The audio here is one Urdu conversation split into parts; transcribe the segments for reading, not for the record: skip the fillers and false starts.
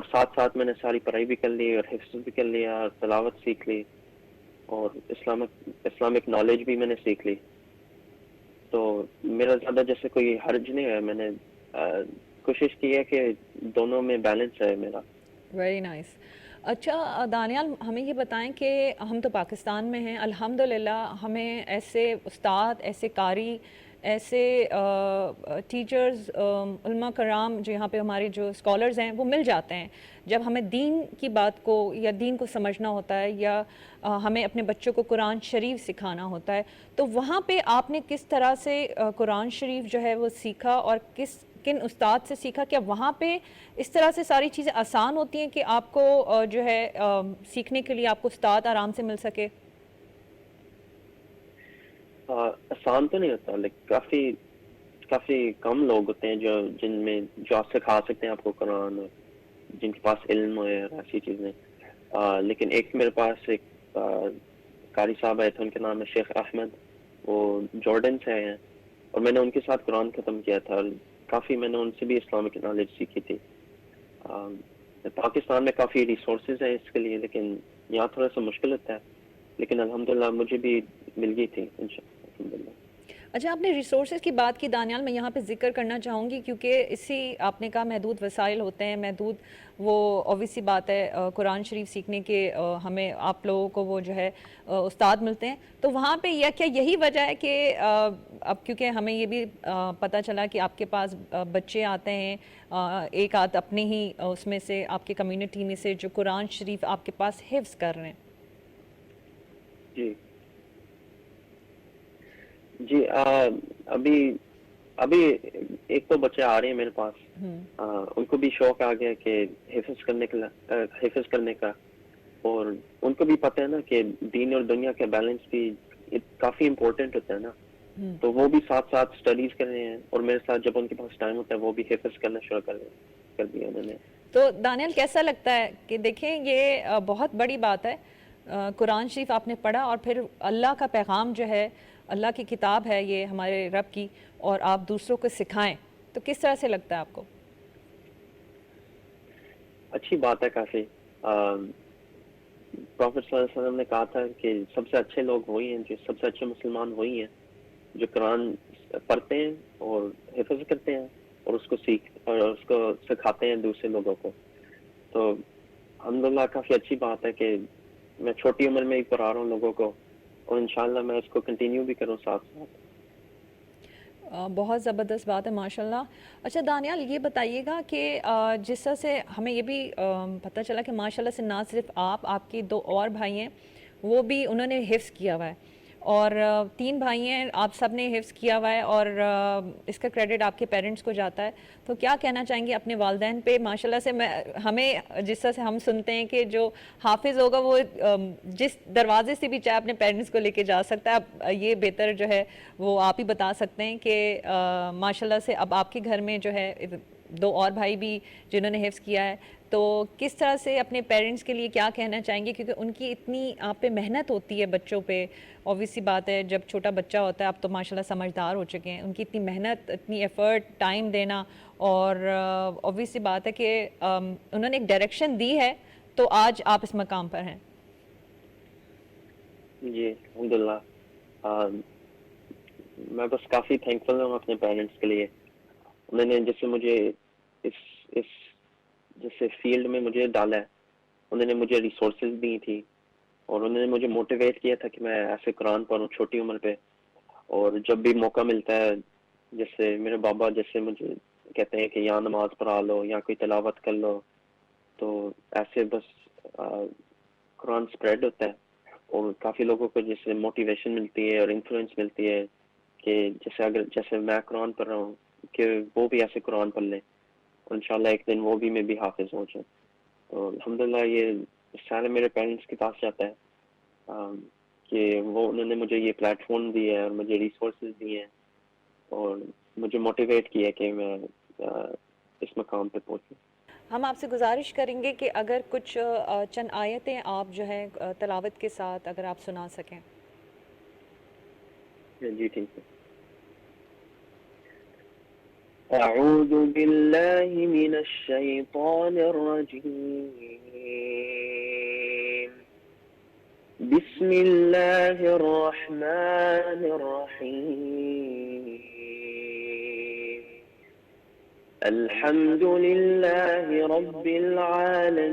اور ساتھ ساتھ میں نے ساری پڑھائی بھی کر لی اور حفظ بھی کر لیا اور تلاوت سیکھ لی اور اسلامک نالج بھی میں نے سیکھ لی. تو میرا زیادہ جیسے کوئی حرج نہیں ہے. میں نے کوشش کی ہے کہ دونوں میں بیلنس ہے میرا. Very nice. اچھا دانیال، ہمیں یہ بتائیں کہ ہم تو پاکستان میں ہیں، الحمدللہ ہمیں ایسے استاد، ایسے قاری، ایسے ٹیچرز، علماء کرام جو یہاں پہ ہمارے جو اسکالرز ہیں وہ مل جاتے ہیں. جب ہمیں دین کی بات کو یا دین کو سمجھنا ہوتا ہے یا ہمیں اپنے بچوں کو قرآن شریف سکھانا ہوتا ہے، تو وہاں پہ آپ نے کس طرح سے قرآن شریف جو ہے وہ سیکھا اور کن استاد سے سیکھا؟ کیا وہاں پہ اس طرح سے ساری چیزیں آسان ہوتی ہیں کہ آپ کو جو ہے سیکھنے کے لیے آپ کو استاد آرام سے مل سکے؟ آسان تو نہیں ہوتا، لیکن کافی کم لوگ ہوتے ہیں جو آپ سکھا سکتے ہیں آپ کو قرآن، اور جن کے پاس علم ہے اور ایسی چیزیں. لیکن ایک میرے پاس ایک قاری صاحب آئے تھے، ان کے نام ہے شیخ احمد. وہ جارڈن سے آئے ہیں اور میں نے ان کے ساتھ قرآن ختم کیا تھا. کافی میں نے ان سے بھی اسلامک نالج سیکھی تھی. پاکستان میں کافی ریسورسز ہیں اس کے لیے، لیکن یہاں تھوڑا سا مشکل ہوتا ہے. لیکن الحمدللہ مجھے بھی مل گئی تھی انشاءاللہ الحمدللہ. اچھا، آپ نے ریسورسز کی بات کی دانیال، میں یہاں پہ ذکر کرنا چاہوں گی کیونکہ آپ نے کہا محدود وسائل ہوتے ہیں، محدود، وہ obvious سی بات ہے، قرآن شریف سیکھنے کے ہمیں آپ لوگوں کو وہ جو ہے استاد ملتے ہیں. تو وہاں پہ کیا یہی وجہ ہے کہ اب کیونکہ ہمیں یہ بھی پتہ چلا کہ آپ کے پاس بچے آتے ہیں ایک آدھ اپنے ہی اس میں سے آپ کے کمیونٹی میں سے جو قرآن شریف آپ کے پاس حفظ کر رہے ہیں. جی جی ابھی ایک تو بچے آ رہے ہیں میرے پاس. ان کو بھی شوق آ گیا کہ حفظ کرنے کا، اور ان کو بھی پتہ ہے نا کہ دین اور دنیا کا بیلنس بھی کافی امپورٹنٹ ہوتا ہے نا. تو وہ بھی ساتھ ساتھ اسٹڈیز کر رہے ہیں، اور میرے ساتھ جب ان کے پاس ٹائم ہوتا ہے وہ بھی حفظ کرنا شروع کر دیا انہوں نے. تو دانیال کیسا لگتا ہے کہ دیکھیں یہ بہت بڑی بات ہے، قرآن شریف آپ نے پڑھا اور پھر اللہ کا پیغام جو ہے، اللہ کی کتاب ہے یہ ہمارے رب کی، اور آپ دوسروں کو سکھائیں، تو کس طرح سے لگتا ہے آپ کو؟ اچھی بات ہے کافی. پروفیٹ صلی اللہ علیہ وسلم نے کہا تھا کہ سب سے اچھے لوگ وہی ہیں، جو سب سے اچھے مسلمان وہی ہیں جو قرآن پڑھتے ہیں اور حفظ کرتے ہیں اور اس کو سکھاتے ہیں دوسرے لوگوں کو. تو الحمدللہ کافی اچھی بات ہے کہ میں چھوٹی عمر میں ہی پڑھا رہا ہوں لوگوں کو، اور انشاءاللہ میں اس کو کنٹینیو بھی کروں ساتھ ساتھ. بہت زبردست بات ہے ماشاءاللہ. اچھا دانیال یہ بتائیے گا کہ جس طرح سے ہمیں یہ بھی پتہ چلا کہ ماشاءاللہ سے نہ صرف آپ کی 2 اور بھائی ہیں وہ بھی انہوں نے حفظ کیا ہوا ہے، اور 3 بھائی ہیں، آپ سب نے حفظ کیا ہوا ہے، اور اس کا کریڈٹ آپ کے پیرنٹس کو جاتا ہے. تو کیا کہنا چاہیں گے اپنے والدین پہ؟ ماشاءاللہ سے ہمیں جس طرح سے ہم سنتے ہیں کہ جو حافظ ہوگا وہ جس دروازے سے بھی چاہے اپنے پیرنٹس کو لے کے جا سکتا ہے. اب یہ بہتر جو ہے وہ آپ ہی بتا سکتے ہیں کہ ماشاءاللہ سے اب آپ کے گھر میں جو ہے 2 اور بھائی بھی جنہوں نے حفظ کیا ہے، تو کس طرح سے اپنے پیرنٹس کے لیے کیا کہنا چاہیں گے؟ کیونکہ ان کی اتنی آپ پہ محنت ہوتی ہے بچوں پہ، obvious سی بات ہے جب چھوٹا بچہ ہوتا ہے، اب تو ماشاءاللہ سمجھدار ہو چکے ہیں، ان کی اتنی محنت، اتنی ایفرٹ، ٹائم دینا، اور obvious سی بات ہے کہ انہوں نے ایک ڈائریکشن دی ہے تو آج آپ اس مقام پر ہیں. جی الحمدللہ. میں بس کافی تھینکفل ہوں اپنے پیرنٹس کے لیے. انہوں نے جیسے مجھے اس جیسے فیلڈ میں مجھے ڈالا ہے، انہوں نے مجھے ریسورسز دی تھی، اور انہوں نے مجھے موٹیویٹ کیا تھا کہ میں ایسے قرآن پڑھوں چھوٹی عمر پہ. اور جب بھی موقع ملتا ہے، جیسے میرے بابا جیسے مجھے کہتے ہیں کہ یا نماز پڑھا لو یا کوئی تلاوت کر لو، تو ایسے بس قرآن سپریڈ ہوتا ہے، اور کافی لوگوں کو جیسے موٹیویشن ملتی ہے اور انفلوئنس ملتی ہے کہ جیسے میں قرآن پڑھ رہا ہوں کہ وہ بھی ایسے قرآن پڑھ لیں، اور انشاءاللہ ایک دن وہ بھی میں بھی حافظ ہو جاؤں. تو الحمدللہ یہ سارے میرے پیرنٹس کے پاس جاتا ہے کہ انہوں نے مجھے یہ پلیٹ فارم دی ہے اور مجھے ریسورسز دی ہیں اور مجھے موٹیویٹ کیا کہ میں اس مقام پہ پہنچوں. ہم آپ سے گزارش کریں گے کہ اگر کچھ چند آیتیں آپ جو ہے تلاوت کے ساتھ اگر آپ سنا سکیں. جی ٹھیک ہے. أعوذ بالله من الشيطان الرجيم. بسم الله الرحمن الرحيم. الحمد لله رب العالمين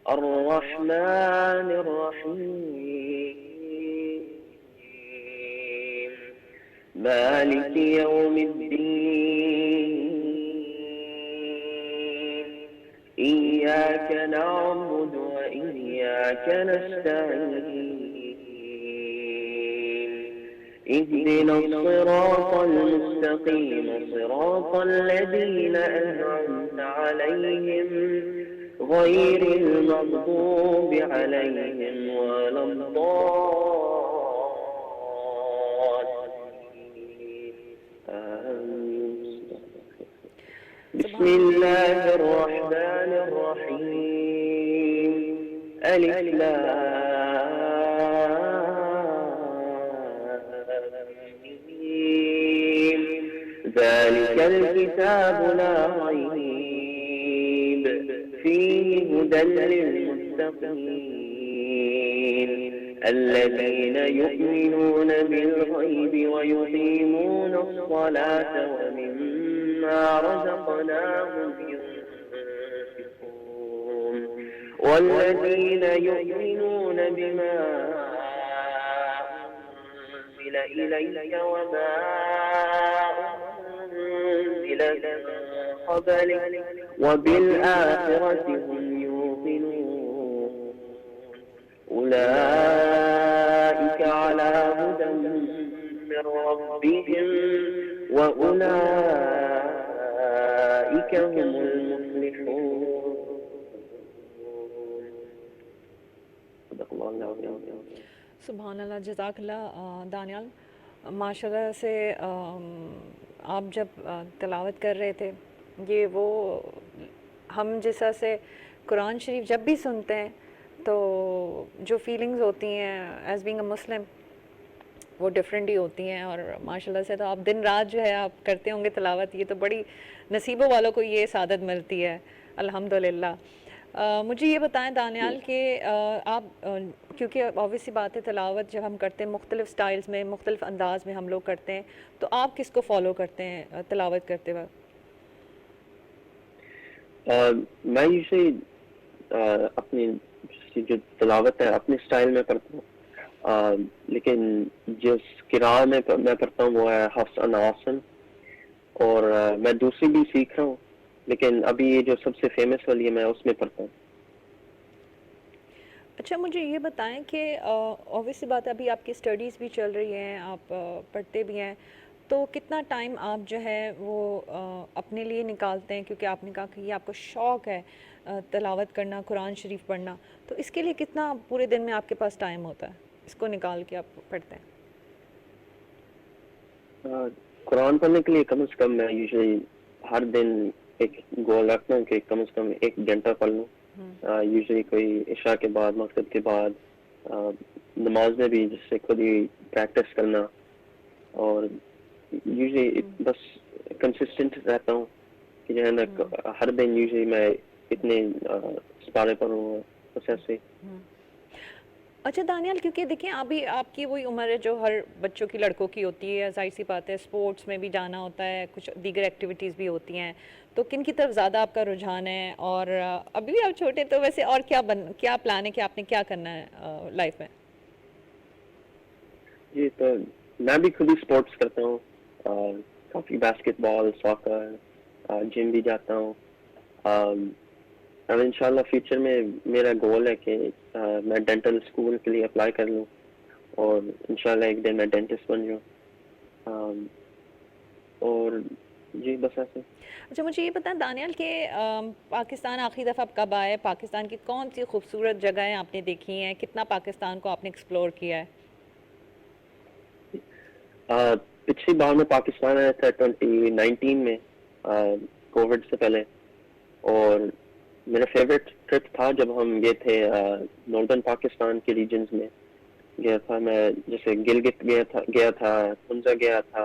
الرحمن الرحيم مالك يوم الدين إياك نعبد وإياك نستعين اهدنا الصراط المستقيم صراط الذين أنعمت عليهم غير المغضوب عليهم ولا الضالين. آمين. بسم الله الرحمن الرحيم. ألف لام ميم. ذلك الكتاب لا ريب فيه هدى للمتقين الذين يؤمنون بالغيب ويقيمون الصلاة ومما رزقناهم ينفقون والذين يؤمنون بما أنزل إليك وما أنزل من قبلك وبالآخرة هم يوقنون أولئك على هدى من ربهم وأولئك هم المفلحون. صدق الله العظيم. سبحان اللہ. جزاک اللہ دانیال. ماشاءاللہ سے آپ جب تلاوت کر رہے تھے یہ وہ ہم جیسا سے قرآن شریف جب بھی سنتے ہیں تو جو فیلنگز ہوتی ہیں ایز بینگ اے مسلم وہ ڈفرینٹ ہی ہوتی ہیں. اور ماشاءاللہ سے تو آپ دن رات جو ہے آپ کرتے ہوں گے تلاوت. یہ تو بڑی نصیبوں والوں کو یہ سعادت ملتی ہے الحمدللہ. مجھے یہ بتائیں دانیال کہ آپ کیونکہ آبویسلی بات ہے تلاوت جب ہم کرتے ہیں مختلف سٹائلز میں مختلف انداز میں ہم لوگ کرتے ہیں تو آپ کس کو فالو کرتے ہیں تلاوت کرتے وقت؟ میں یوزلی اپنی جو تلاوت ہے اپنے سٹائل میں پڑھتا ہوں لیکن جس قراءت میں پڑھتا ہوں وہ ہے حفص عن عاصم اور میں دوسری بھی سیکھ رہا ہوں لیکن ابھی یہ جو سب سے فیمس والی ہے میں اس میں پڑھتا ہوں. اچھا مجھے یہ بتائیں کہ اوبویسلی بات ہے ابھی آپ کی اسٹڈیز بھی چل رہی ہیں آپ پڑھتے بھی ہیں تو کتنا ٹائم آپ جو ہے وہ اپنے لیے نکالتے ہیں کیونکہ آپ نے کہا کہ یہ آپ کو شوق ہے تلاوت کرنا قرآن شریف پڑھنا تو اس کے لیے کتنا پورے دن میں آپ کے پاس ٹائم ہوتا ہے اس کو نکال کے آپ پڑھتے ہیں؟ قرآن پڑھنے کے لیے کم از کم میں یوزلی ہر دن ایک گول رکھتا ہوں کہ کم از کم 1 گھنٹہ پڑھ لوں. یوزلی کوئی عشاء کے بعد مغرب کے بعد نماز میں بھی جس سے خود ہی پریکٹس کرنا اور یوزلی بس کنسسٹنٹ رہتا ہوں کہ جو ہے نا ہر دن یوزلی میں اتنے سپارے پڑھوں بس ایسے. اچھا دانیال کیونکہ دیکھیں ابھی آپ کی وہی عمر ہے جو ہر بچوں کی لڑکوں کی ہوتی ہے ظاہر سی بات ہے اسپورٹس میں بھی جانا ہوتا ہے کچھ دیگر ایکٹیویٹیز بھی ہوتی ہیں تو کن کی طرف زیادہ آپ کا رجحان ہے اور ابھی بھی آپ چھوٹے تو ویسے اور کیا پلان ہے کہ آپ نے کیا کرنا ہے لائف میں؟ جی تو میں بھی خود ہی اسپورٹس کرتا ہوں کافی باسکٹ بال ساکر جم بھی جاتا ہوں. اب انشاءاللہ فیوچر میں میرا گول ہے کہ میں ڈینٹل اسکول کے لیے اپلائی کر لوں اور انشاءاللہ ایک دن میں ڈینٹسٹ بن جاؤں اور جی بس ایسے. اچھا مجھے یہ بتائیں دانیال کہ پاکستان آخری دفعہ آپ کب آئے پاکستان کی کون سی خوبصورت جگہیں آپ نے دیکھی ہیں کتنا پاکستان کو آپ نے ایکسپلور کیا ہے؟ پچھلی بار میں پاکستان آیا تھا 2019 میں کووڈ سے پہلے اور میرا فیوریٹ ٹرپ تھا جب ہم گئے تھے ناردرن پاکستان کے ریجنز میں گیا تھا میں جیسے گلگت گیا تھا کنزا گیا تھا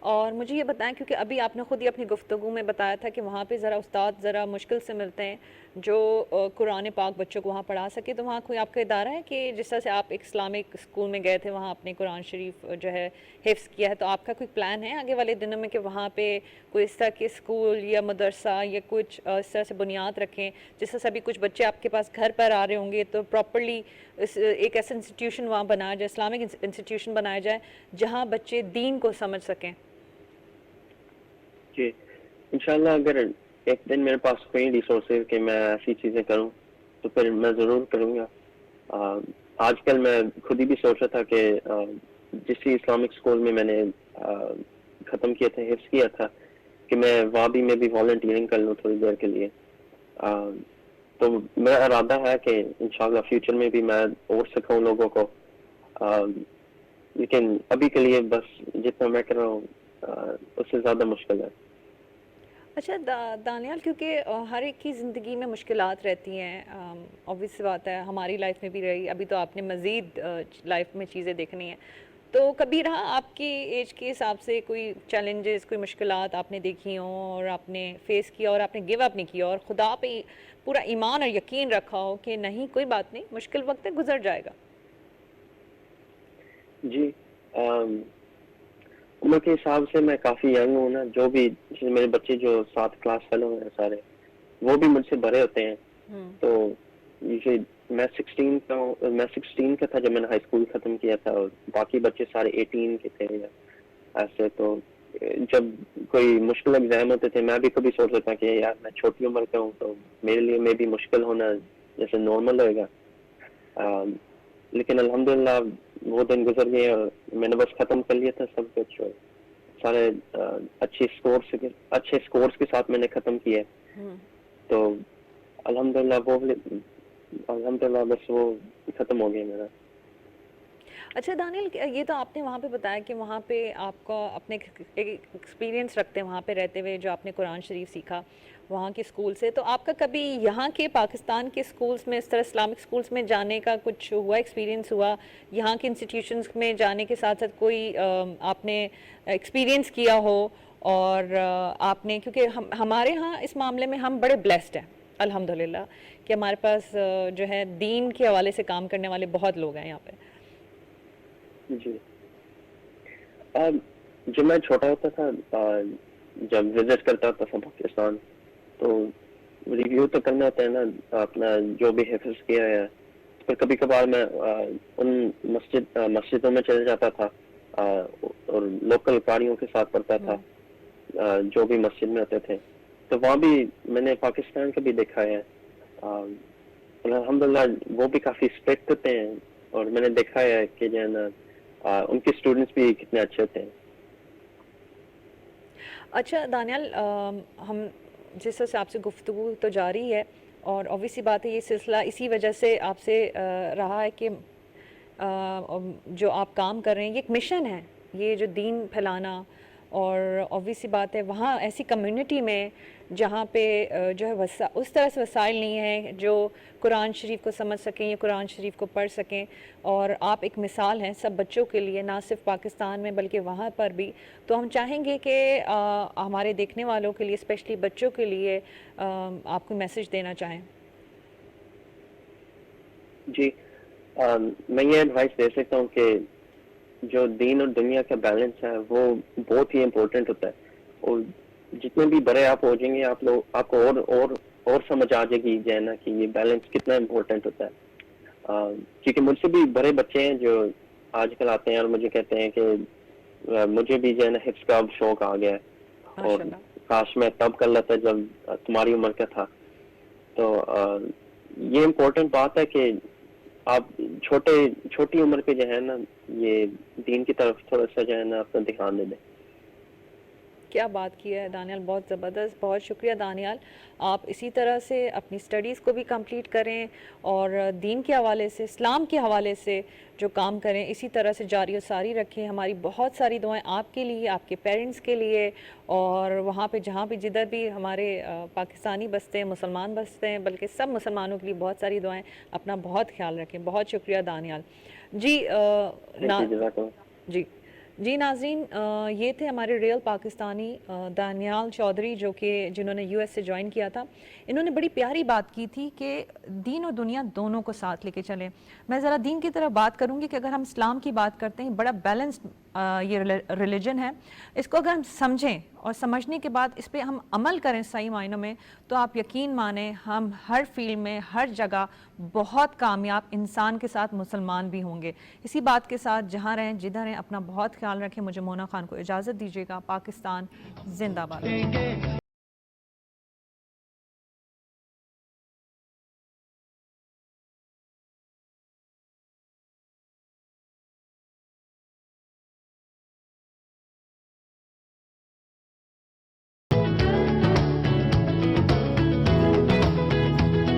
اور مجھے یہ بتائیں، کیونکہ ابھی آپ نے خود ہی اپنی گفتگو میں بتایا تھا کہ وہاں پہ ذرا استاد ذرا مشکل سے ملتے ہیں جو قرآن پاک بچوں کو وہاں پڑھا سکے، تو وہاں کوئی آپ کا ادارہ ہے کہ جس طرح سے آپ ایک اسلامک اسکول میں گئے تھے وہاں اپنے قرآن شریف جو ہے حفظ کیا ہے، تو آپ کا کوئی پلان ہے آگے والے دنوں میں کہ وہاں پہ کوئی اس طرح کے اسکول یا مدرسہ یا کچھ اس طرح سے بنیاد رکھیں، جس طرح سے ابھی کچھ بچے آپ کے پاس گھر پر آ رہے ہوں گے تو پراپرلی ایک ایسا انسٹیٹیوشن وہاں بنایا جائے، اسلامک انسٹیٹیوشن بنایا جائے جہاں بچے دین کو سمجھ سکیں؟ جی انشاءاللہ اگر ایک دن میرے پاس کوئی ریسورسز کہ میں ایسی چیزیں کروں تو پھر میں ضرور کروں گا. آج کل میں خود ہی بھی سوچ رہا تھا کہ جس اسلامک اسکول میں نے ختم کیا تھا، حفظ کیا تھا، کہ میں وہاں بھی والنٹیئرنگ کر لوں تھوڑی دیر کے لیے. تو میرا ارادہ ہے کہ انشاءاللہ فیوچر میں بھی میں اور سکھاؤں لوگوں کو، لیکن ابھی کے لیے بس جتنا میں کر رہا ہوں اس سے زیادہ مشکل ہے. اچھا دانیال، کیونکہ ہر ایک کی زندگی میں مشکلات رہتی ہیں، obvious سی بات ہے، ہماری لائف میں بھی رہی، ابھی تو آپ نے مزید لائف میں چیزیں دیکھنی ہیں، تو کبھی رہا آپ کی ایج کے حساب سے کوئی چیلنجز، کوئی مشکلات آپ نے دیکھی ہوں اور آپ نے فیس کیا اور آپ نے گیو اپ نہیں کیا اور خدا پہ پورا ایمان اور یقین رکھا ہو کہ نہیں کوئی بات نہیں، مشکل وقت ہے، گزر جائے گا؟ جی عمر کے حساب سے میں کافی ینگ ہوں نا. جو بھی میرے بچے جو 7 کلاس فیلو ہیں سارے، وہ بھی مجھ سے بڑے ہوتے ہیں. تو یہ میں 16 کا ہوں، میں 16 کا تھا جب میں نے ہائی اسکول ختم کیا تھا، اور باقی بچے سارے 18 کے تھے ایسے. تو جب کوئی مشکل ایگزام ہوتے تھے میں بھی کبھی سوچ لیتا کہ یار میں چھوٹی عمر کا ہوں تو میرے لیے میں بھی مشکل ہونا جیسے نارمل ہوئے گا. لیکن الحمدللہ وہ دن گزر گئے اور میں نے بس ختم کر لیا تھا سب کچھ، اور سارے اچھے اسکورس کے ساتھ میں نے ختم کیا. تو الحمدللہ بس وہ ختم ہو گیا میرا. اچھا دانیال، یہ تو آپ نے وہاں پہ بتایا کہ وہاں پہ آپ کا اپنے ایک ایکسپیرینس رکھتے ہیں وہاں پہ رہتے ہوئے، جو آپ نے قرآن شریف سیکھا وہاں کے اسکول سے، تو آپ کا کبھی یہاں کے پاکستان کے اسکولس میں اس طرح اسلامک اسکولس میں جانے کا کچھ ہوا، ایکسپیرینس ہوا یہاں کے انسٹیٹیوشنس میں جانے کے ساتھ ساتھ کوئی آپ نے ایکسپیرینس کیا ہو؟ اور آپ نے، کیونکہ ہمارے ہاں اس معاملے میں ہم بڑے بلیسڈ ہیں الحمدللہ کہ ہمارے پاس جو ہے دین کے حوالے سے کام کرنے والے بہت لوگ ہیں یہاں پہ. جی جب میں چھوٹا ہوتا تھا، جب وزٹ کرتا تھا پاکستان، تو ریویو تو کرنا ہوتا ہے نا اپنا جو بھی حفظ کیا ہے. پھر کبھی کبھار میں ان مسجدوں میں چل جاتا تھا اور لوکل قاریوں کے ساتھ پڑھتا تھا جو بھی مسجد میں ہوتے تھے. تو وہاں بھی میں نے پاکستان کا بھی دیکھا ہے. الحمدللہ وہ بھی کافی اسٹرکٹ ہوتے ہیں، اور میں نے دیکھا ہے کہ جو ہے نا ان کے اسٹوڈنٹس بھی کتنے اچھے ہوتے ہیں. اچھا دانیال، ہم جس طرح سے آپ سے گفتگو تو جاری ہے، اور obviously بات ہے یہ سلسلہ اسی وجہ سے آپ سے رہا ہے کہ جو آپ کام کر رہے ہیں یہ ایک مشن ہے، یہ جو دین پھیلانا. اور obviously بات ہے وہاں ایسی کمیونٹی میں جہاں پہ جو ہے اس طرح سے وسائل نہیں ہیں جو قرآن شریف کو سمجھ سکیں یا قرآن شریف کو پڑھ سکیں، اور آپ ایک مثال ہیں سب بچوں کے لیے، نہ صرف پاکستان میں بلکہ وہاں پر بھی. تو ہم چاہیں گے کہ ہمارے دیکھنے والوں کے لیے، اسپیشلی بچوں کے لیے، آپ کو میسج دینا چاہیں. جی میں یہ ایڈوائس دے سکتا ہوں کہ جو دین اور دنیا کا بیلنس ہے وہ بہت ہی امپورٹنٹ ہوتا ہے. اور جتنے بھی بڑے آپ ہو جائیں گے آپ کو اور سمجھ آ جائے گی جو ہے نا کہ یہ بیلنس کتنا امپورٹنٹ ہوتا ہے. کیونکہ مجھ سے بھی بڑے بچے ہیں جو آج کل آتے ہیں اور مجھے کہتے ہیں کہ مجھے بھی جو ہے نا حفظ کا اب شوق آ گیا ہے، اور ماشاء اللہ. کاش میں تب کر لیتا جب تمہاری عمر کا تھا. تو یہ امپورٹنٹ بات ہے کہ آپ چھوٹی عمر پہ جو ہے نا یہ دین کی طرف تھوڑا سا جو ہے نا اپنا دھیان دے دیں. کیا بات کی ہے دانیال، بہت زبردست، بہت شکریہ دانیال. آپ اسی طرح سے اپنی سٹڈیز کو بھی کمپلیٹ کریں اور دین کے حوالے سے، اسلام کے حوالے سے جو کام کریں اسی طرح سے جاری و ساری رکھیں. ہماری بہت ساری دعائیں آپ کے لیے، آپ کے پیرنٹس کے لیے، اور وہاں پہ جہاں بھی جدھر بھی ہمارے پاکستانی بستے ہیں، مسلمان بستے ہیں، بلکہ سب مسلمانوں کے لیے بہت ساری دعائیں. اپنا بہت خیال رکھیں. بہت شکریہ دانیال. جی تھینک یو، جزاک اللہ. جی جی ناظرین، یہ تھے ہمارے ریئل پاکستانی دانیال چودھری، جو کہ جنہوں نے یو ایس سے جوائن کیا تھا. انہوں نے بڑی پیاری بات کی تھی کہ دین اور دنیا دونوں کو ساتھ لے کے چلیں. میں ذرا دین کی طرف بات کروں گی کہ اگر ہم اسلام کی بات کرتے ہیں، بڑا بیلنسڈ یہ ریلیجن ہے. اس کو اگر ہم سمجھیں اور سمجھنے کے بعد اس پہ ہم عمل کریں صحیح معنوں میں، تو آپ یقین مانیں ہم ہر فیلڈ میں ہر جگہ بہت کامیاب انسان کے ساتھ مسلمان بھی ہوں گے. اسی بات کے ساتھ جہاں رہیں جدھر رہیں اپنا بہت خیال رکھیں. مجھے مونا خان کو اجازت دیجیے گا. پاکستان زندہ باد.